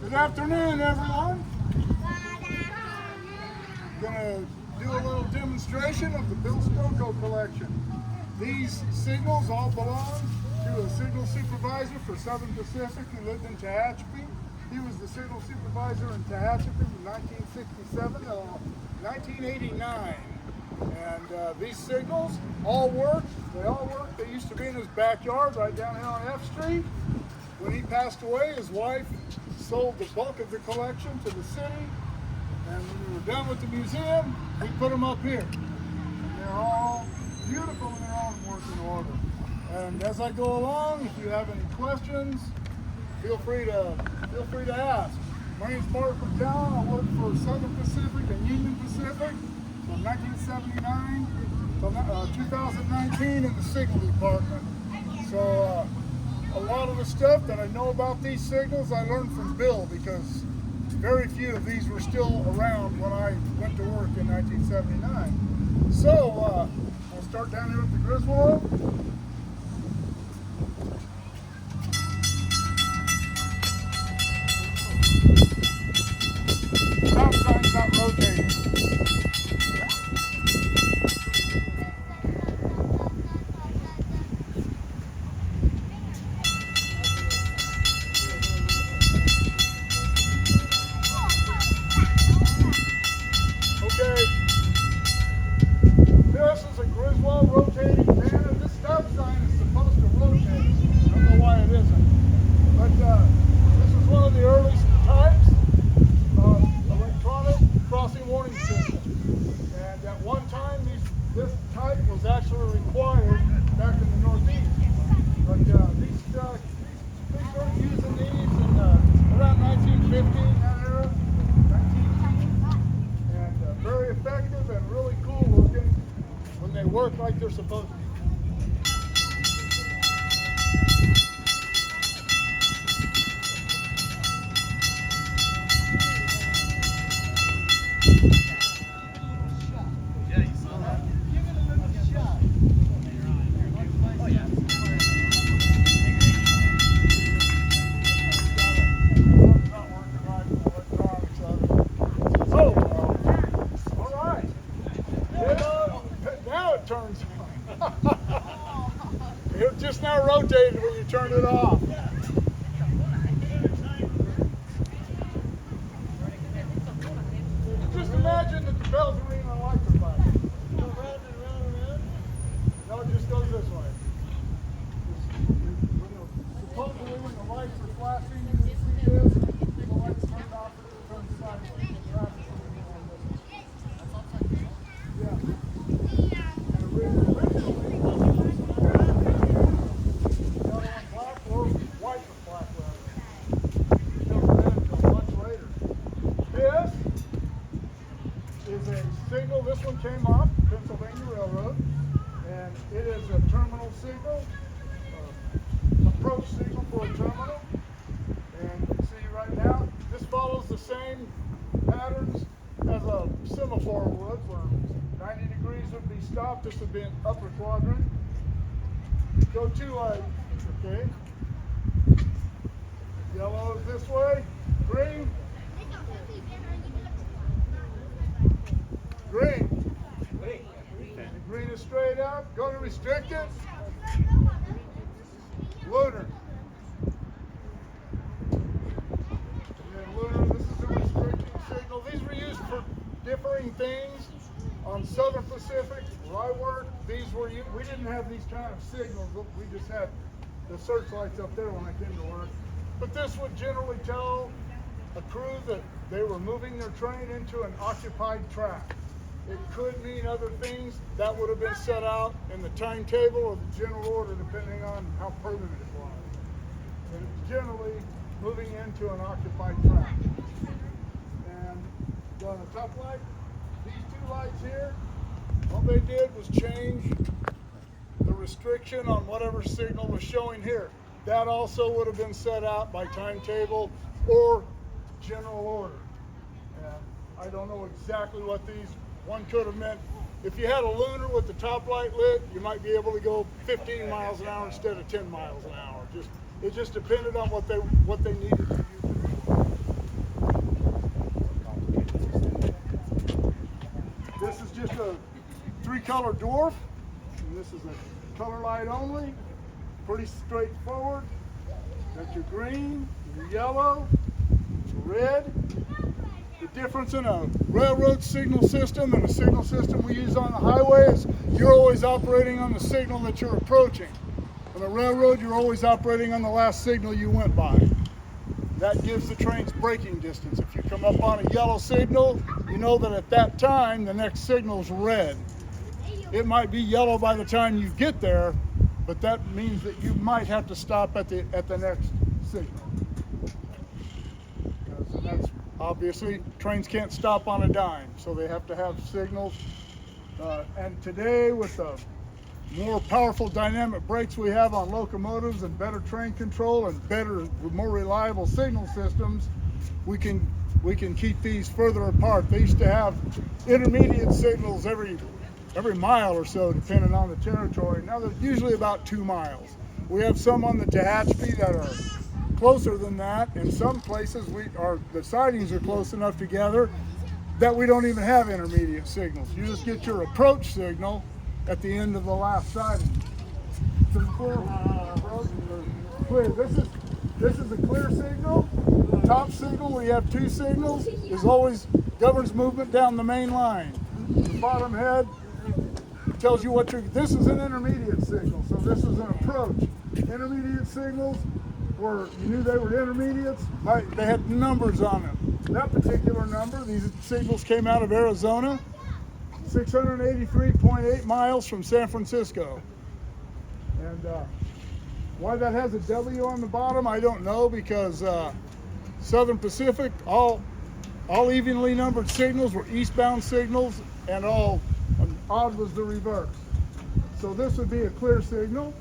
Good afternoon, everyone. I'm going to do a little demonstration of the Bill Stoko collection. These signals all belong to a signal supervisor for Southern Pacific who lived in Tehachapi. He was the signal supervisor in Tehachapi from 1967 to 1989. And these signals all work. They all work. They used to be in his backyard right down here on F Street. When he passed away, his wife sold the bulk of the collection to the city. And when we were done with the museum, we put them up here. And they're all beautiful and they're all in working order. And as I go along, if you have any questions, feel free to ask. My name's Mark McCown. I work for Southern Pacific and Union Pacific from 1979 to 2019 in the signal department. So a lot of the stuff that I know about these signals I learned from Bill, because very few of these were still around when I went to work in 1979. So I'll start down here at the Griswold. Stop sign's not rotating. This is a Griswold rotating banner. This stop sign is supposed to rotate. I don't know why it isn't. But this is one of the early types of electronic crossing warning system. And at one time, this type was actually required back in the Northeast. But these started using these in around 1950, that era, 1910. And very effective and really cool looking when they work like they're supposed to. Turns it just now rotated when you turn it off. Just imagine that the bells are ringing and lights are flashing. Go round and round and round? No, it just goes this way. Supposedly when the lights are flashing, you can see this. The lights turn off and it turns sideways. Signal. This one came off Pennsylvania Railroad, and it is a terminal signal, approach signal for a terminal. And you can see right now, this follows the same patterns as a semaphore would, where 90 degrees would be stopped. This would be an upper quadrant. Go to light, okay? Yellow is this way, green. Green. Green is straight up. Go to restricted. Lunar. And then lunar, this is a restricting signal. These were used for differing things. On Southern Pacific, where I worked, these were used. We didn't have these kind of signals. We just had the searchlights up there when I came to work. But this would generally tell a crew that they were moving their train into an occupied track. It could mean other things that would have been set out in the timetable or the general order, depending on how permanent it was. And it's generally moving into an occupied track. And on the top light, these two lights here, all they did was change the restriction on whatever signal was showing here. That also would have been set out by timetable or general order. And I don't know exactly what these. One could have meant, if you had a lunar with the top light lit, you might be able to go 15 miles an hour instead of 10 miles an hour. It just depended on what they needed to use it for. just a 3-color dwarf, and this is a color light only. Pretty straightforward. Got your green, your yellow, your red. The difference in a railroad signal system and a signal system we use on the highway is you're always operating on the signal that you're approaching. On the railroad, you're always operating on the last signal you went by. That gives the train's braking distance. If you come up on a yellow signal, you know that at that time, the next signal's red. It might be yellow by the time you get there, but that means that you might have to stop at the next signal. Because that's obviously, trains can't stop on a dime, so they have to have signals. And today, with the more powerful dynamic brakes we have on locomotives and better train control and better, more reliable signal systems, we can keep these further apart. They used to have intermediate signals every mile or so, depending on the territory. Now they're usually about 2 miles. We have some on the Tehachapi that are closer than that. In some places, the sidings are close enough together that we don't even have intermediate signals. You just get your approach signal at the end of the last siding. Clear. This is a clear signal. The top signal, we have 2 signals, is always governs movement down the main line. The bottom head tells you this is an intermediate signal, so this is an approach. Intermediate signals were, you knew they were intermediates, they had numbers on them. That particular number, these signals came out of Arizona, 683.8 miles from San Francisco. And why that has a W on the bottom, I don't know, because Southern Pacific, all evenly numbered signals were eastbound signals, and all odd was the reverse. So this would be a clear signal,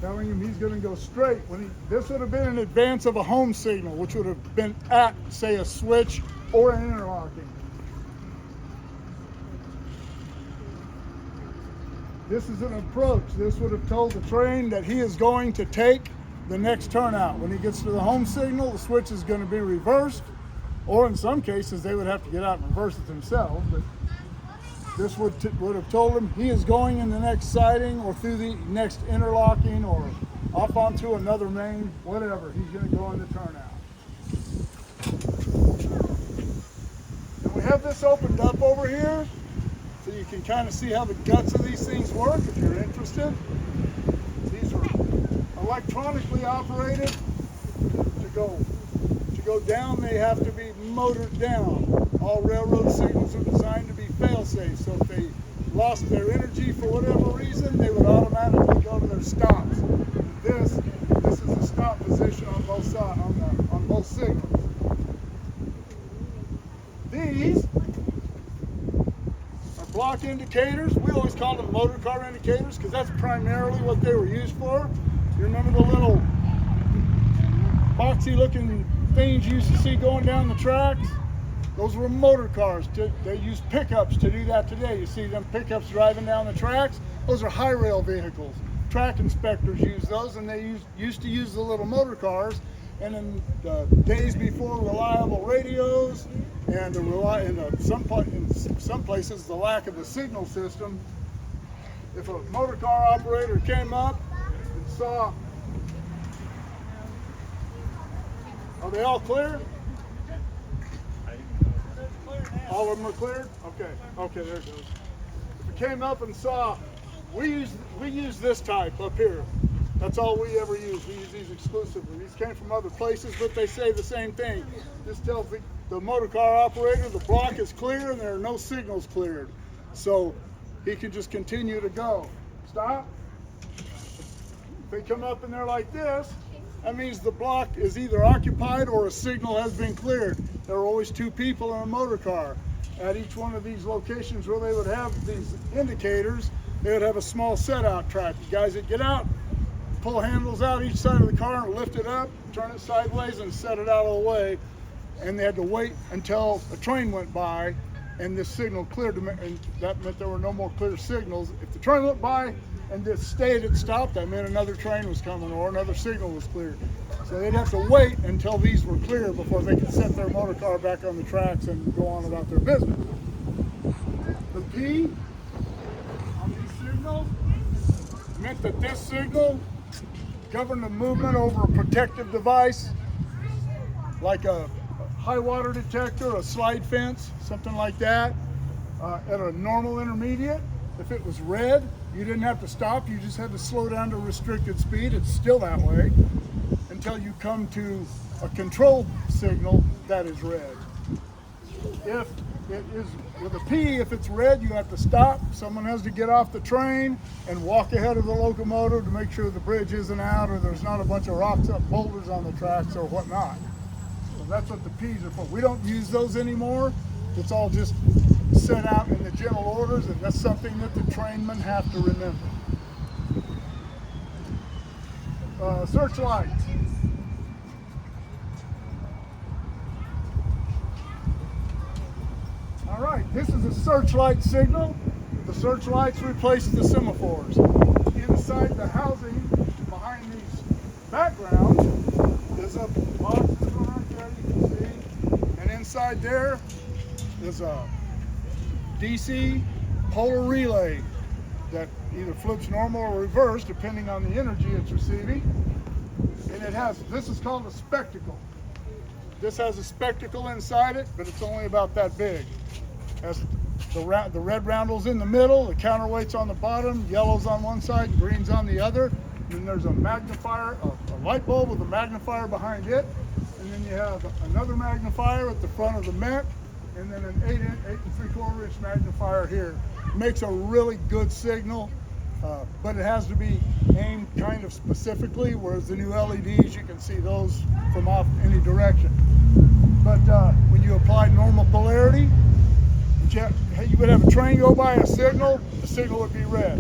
telling him he's going to go straight. This would have been in advance of a home signal, which would have been at, say, a switch or an interlocking. This is an approach. This would have told the train that he is going to take the next turnout. When he gets to the home signal, the switch is going to be reversed, or in some cases they would have to get out and reverse it themselves. But this would have told him he is going in the next siding or through the next interlocking or off onto another main, whatever. He's going to go in the turnout. And we have this opened up over here so you can kind of see how the guts of these things work if you're interested. These are electronically operated. To go down, they have to be motored down. All railroad signals are designed to be fail-safe, so if they lost their energy for whatever reason, they would automatically go to their stops. This is the stop position on both sides, on both signals. These are block indicators. We always call them motor car indicators because that's primarily what they were used for. You remember the little boxy-looking things you used to see going down the tracks? Those were motor cars. They use pickups to do that today. You see them pickups driving down the tracks? Those are high rail vehicles. Track inspectors use those, and they used to use the little motor cars. And in the days before reliable radios and in some places the lack of a signal system, if a motor car operator came up and saw, are they all clear? All of them are cleared? Okay, there it goes. If it came up and saw, we use this type up here. That's all we ever use. We use these exclusively. These came from other places, but they say the same thing. This tells the motor car operator the block is clear and there are no signals cleared. So he can just continue to go. Stop. If they come up and they're like this, that means the block is either occupied or a signal has been cleared. There are always 2 people in a motor car. At each one of these locations where they would have these indicators, they would have a small set-out track. The guys that get out, pull handles out each side of the car and lift it up, turn it sideways and set it out of the way. And they had to wait until a train went by and this signal cleared, and that meant there were no more clear signals. If the train went by and just stayed at stop, that meant another train was coming or another signal was clear. So they'd have to wait until these were clear before they could set their motor car back on the tracks and go on about their business. The P on these signals meant that this signal governed the movement over a protective device like a high water detector, a slide fence, something like that. At a normal intermediate, if it was red, you didn't have to stop, you just had to slow down to restricted speed. It's still that way until you come to a control signal that is red. If it is with a P, if it's red, you have to stop. Someone has to get off the train and walk ahead of the locomotive to make sure the bridge isn't out or there's not a bunch of rocks up boulders on the tracks or whatnot. So that's what the P's are for. We don't use those anymore. It's all just set out in the general orders, and that's something that the trainmen have to remember. Searchlights. All right, this is a searchlight signal. The searchlights replace the semaphores. Inside the housing, behind these backgrounds, there's a box right there you can see, and inside there is a DC polar relay that either flips normal or reverse depending on the energy it's receiving. And it has, this is called a spectacle. This has a spectacle inside it, but it's only about that big. Has the red roundels in the middle, the counterweight's on the bottom, yellow's on one side, green's on the other. And then there's a magnifier, a light bulb with a magnifier behind it. And then you have another magnifier at the front of the mech, and then an 8 3/4 inch magnifier here. It makes a really good signal, but it has to be aimed kind of specifically, whereas the new LEDs, you can see those from off any direction. But when you apply normal polarity, you would have a train go by a signal, the signal would be red.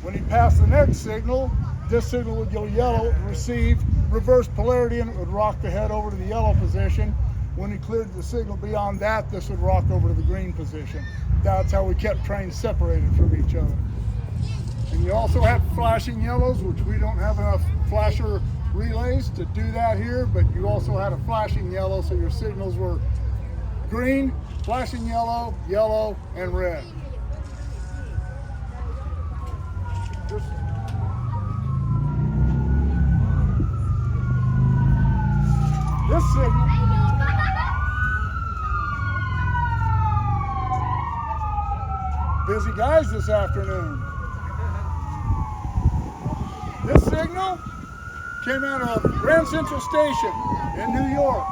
When he passed the next signal, this signal would go yellow and receive reverse polarity, and it would rock the head over to the yellow position. When he cleared the signal beyond that, this would rock over to the green position. That's how we kept trains separated from each other. And you also have flashing yellows, which we don't have enough flasher relays to do that here, but you also had a flashing yellow, so your signals were green, flashing yellow, yellow, and red. This signal, busy guys this afternoon. This signal came out of Grand Central Station in New York.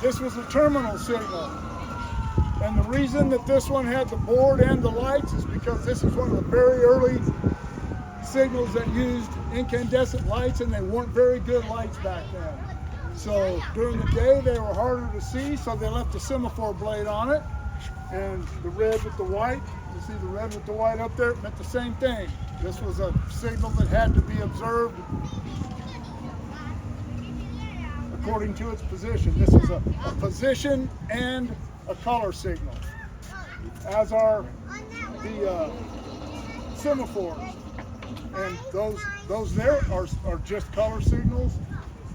This was a terminal signal. And the reason that this one had the board and the lights is because this is one of the very early signals that used incandescent lights, and they weren't very good lights back then. So during the day they were harder to see, so they left the semaphore blade on it, and the red with the white, you see the red with the white up there, it meant the same thing. This was a signal that had to be observed according to its position. This is a position and a color signal, as are the semaphores. And those there are just color signals.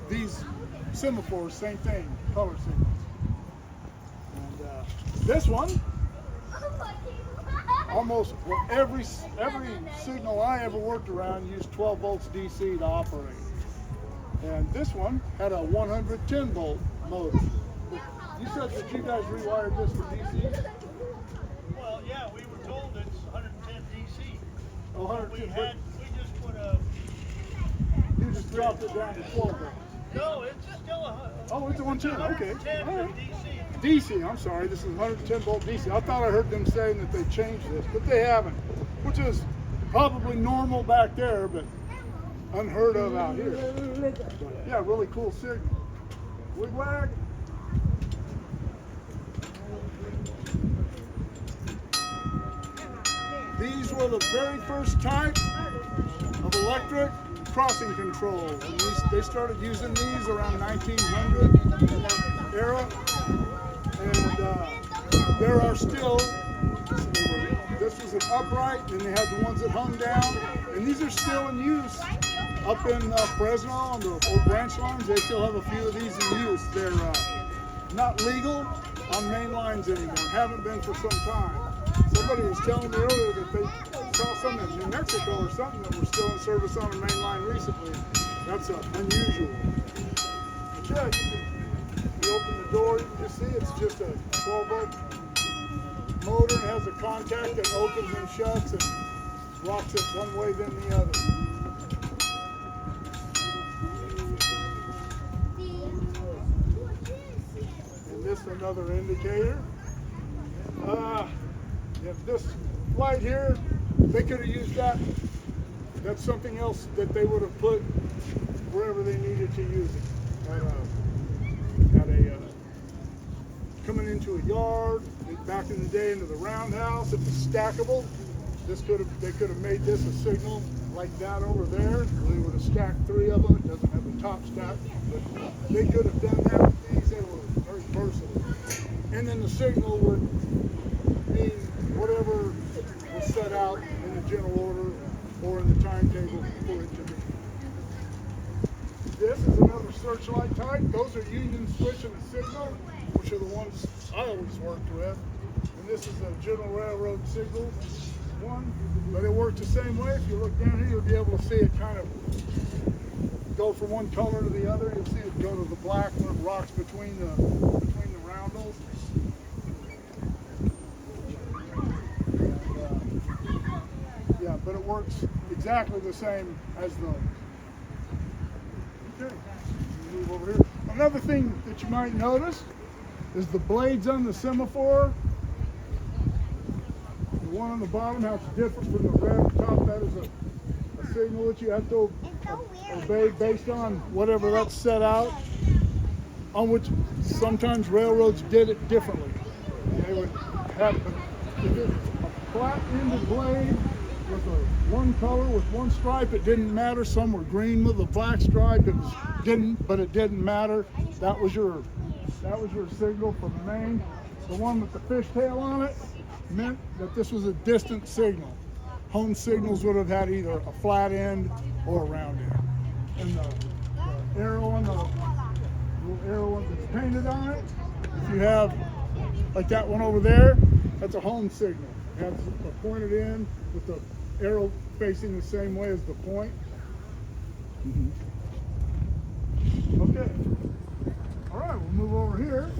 These semaphores, same thing, color signals. And this one, almost every signal I ever worked around used 12 volts DC to operate. And this one had a 110 volt motor. You said that you guys rewired this for DC? Well, yeah, we were told it's 110 DC. Oh, 110. We just put a... You just dropped it down to 12 volts. No, it's still a... Oh, it's a 110, okay. 110 All right. DC. DC, I'm sorry, this is 110 volt DC. I thought I heard them saying that they changed this, but they haven't, which is probably normal back there, but unheard of out here. But yeah, really cool signal. Wigwag. These were the very first type of electric crossing control. And they started using these around 1900 in that era. And there are still, this was an upright, and they had the ones that hung down. And these are still in use. Up in Fresno on the old branch lines, they still have a few of these in use. They're not legal on main lines anymore. Haven't been for some time. Somebody was telling me earlier that they saw some in New Mexico or something that were still in service on a main line recently. That's unusual. But yeah, you open the door, you can just see it's just a 12-volt motor, and has a contact that opens and shuts and rocks it one way then the other. This is another indicator. This light here, they could have used that. That's something else that they would have put wherever they needed to use it. Coming into a yard, back in the day into the roundhouse, it was stackable. They could have made this a signal like that over there. They would have stacked 3 of them. It doesn't have the top stack, but they could have done that with these. They were very versatile. And then the signal would mean whatever was set out in the general order or in the timetable for it to be. This is another searchlight type. Those are union switch and signal, which are the ones I always worked with. And this is a General Railroad signal one, but it works the same way. If you look down here, you'll be able to see it kind of go from one color to the other. You'll see it go to the black when it rocks between the roundels. Yeah, but it works exactly the same as those. Okay, move over here. Another thing that you might notice is the blades on the semaphore. The one on the bottom, how it's different from the red on top. That is a signal that you have to obey based on whatever that's set out, on which sometimes railroads did it differently. They would have a flat-ended blade with one color with one stripe. It didn't matter. Some were green with a black stripe. But it didn't matter. That was your signal from the main. The one with the fishtail on it meant that this was a distant signal. Home signals would have had either a flat end or a round end. And the arrow on the little arrow that's painted on it, if you have like that one over there, that's a home signal. It has a pointed end with the arrow facing the same way as the point. Okay. All right, we'll move over here.